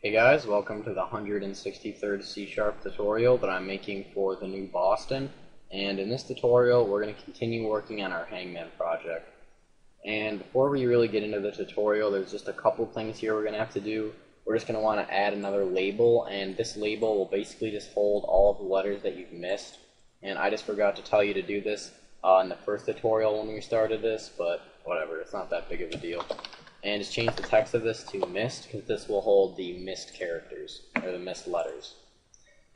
Hey guys, welcome to the 163rd C# tutorial that I'm making for the new Boston. And in this tutorial, we're going to continue working on our Hangman project. And before we really get into the tutorial, there's just a couple things here we're going to have to do. We're just going to want to add another label, and this label will basically just hold all of the letters that you've missed. And I just forgot to tell you to do this in the first tutorial when we started this, but whatever, it's not that big of a deal. And just change the text of this to missed, because this will hold the missed characters, or the missed letters.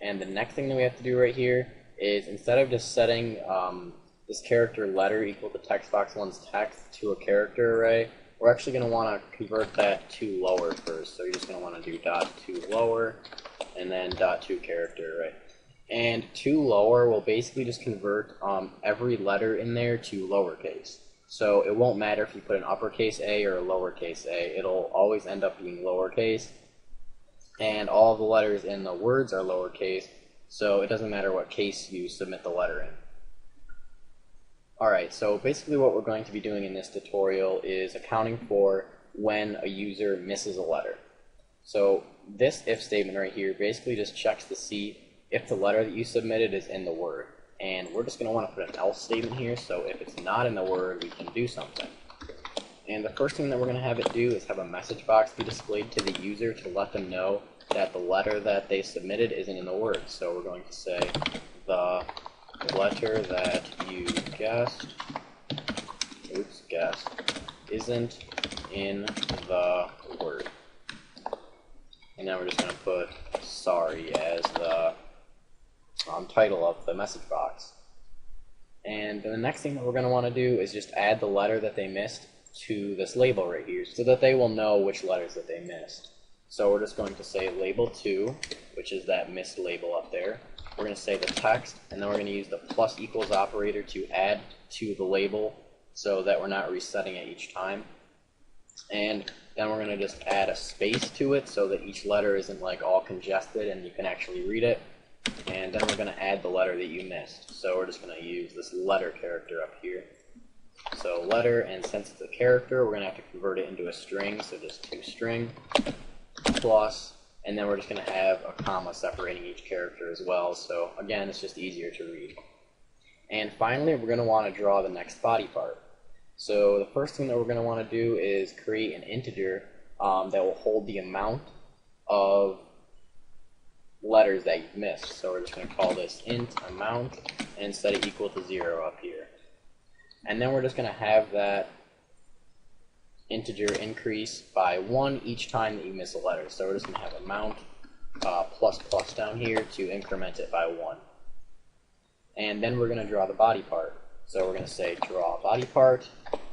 And the next thing that we have to do right here is, instead of just setting this character letter equal to text box 1's text to a character array, we're actually going to want to convert that to lower first. So you're just going to want to do .to lower, and then .to character array. And to lower will basically just convert every letter in there to lowercase. So it won't matter if you put an uppercase A or a lowercase a, it'll always end up being lowercase. And all of the letters in the words are lowercase, so it doesn't matter what case you submit the letter in. Alright, so basically what we're going to be doing in this tutorial is accounting for when a user misses a letter. So this if statement right here basically just checks to see if the letter that you submitted is in the word. And we're just going to want to put an else statement here, so if it's not in the word, we can do something. And the first thing that we're going to have it do is have a message box be displayed to the user to let them know that the letter that they submitted isn't in the word. So we're going to say the letter that you guessed isn't in the word. And then we're just going to put sorry as the title of the message box. And then the next thing that we're going to want to do is just add the letter that they missed to this label right here so that they will know which letters that they missed. So we're just going to say label 2, which is that missed label up there. We're going to say the text, and then we're going to use the plus equals operator to add to the label so that we're not resetting it each time. And then we're going to just add a space to it so that each letter isn't like all congested and you can actually read it. And then we're going to add the letter that you missed. So we're just going to use this letter character up here. So letter, and since it's a character, we're going to have to convert it into a string, so just toString plus, and then we're just going to have a comma separating each character as well. So again, it's just easier to read. And finally, we're going to want to draw the next body part. So the first thing that we're going to want to do is create an integer that will hold the amount of letters that you've missed. So we're just going to call this int amount and set it equal to 0 up here. And then we're just going to have that integer increase by 1 each time that you miss a letter. So we're just going to have amount plus plus down here to increment it by 1. And then we're going to draw the body part. So we're going to say draw body part.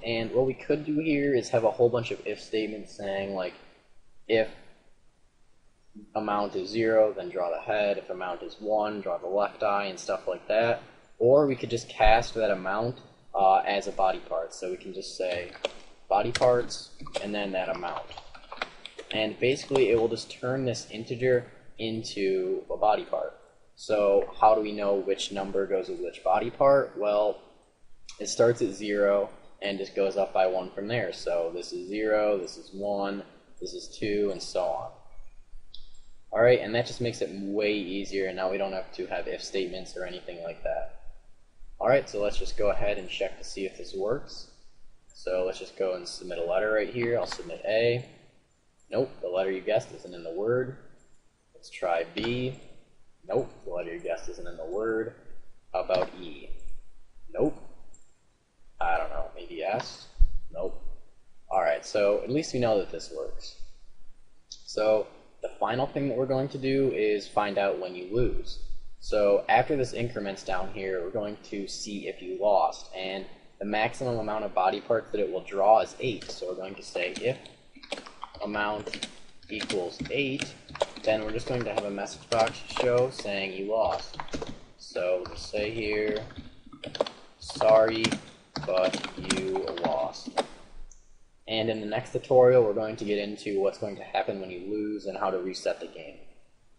And what we could do here is have a whole bunch of if statements saying like if amount is 0, then draw the head. If amount is 1, draw the left eye and stuff like that. Or we could just cast that amount as a body part. So we can just say body parts and then that amount. And basically it will just turn this integer into a body part. So how do we know which number goes with which body part? Well, it starts at 0 and just goes up by 1 from there. So this is 0, this is 1, this is 2, and so on. Alright, and that just makes it way easier, and now we don't have to have if statements or anything like that. Alright, so let's just go ahead and check to see if this works. So let's just go and submit a letter right here. I'll submit A. Nope, the letter you guessed isn't in the word. Let's try B. Nope, the letter you guessed isn't in the word. How about E? Nope. I don't know, maybe S? Nope. Alright, so at least we know that this works. So the final thing that we're going to do is find out when you lose. So after this increments down here, we're going to see if you lost. And the maximum amount of body parts that it will draw is 8. So we're going to say if amount equals 8, then we're just going to have a message box show saying you lost. So we'll just say here, sorry, but you lost. And in the next tutorial, we're going to get into what's going to happen when you lose and how to reset the game.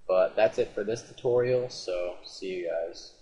But that's it for this tutorial, so see you guys.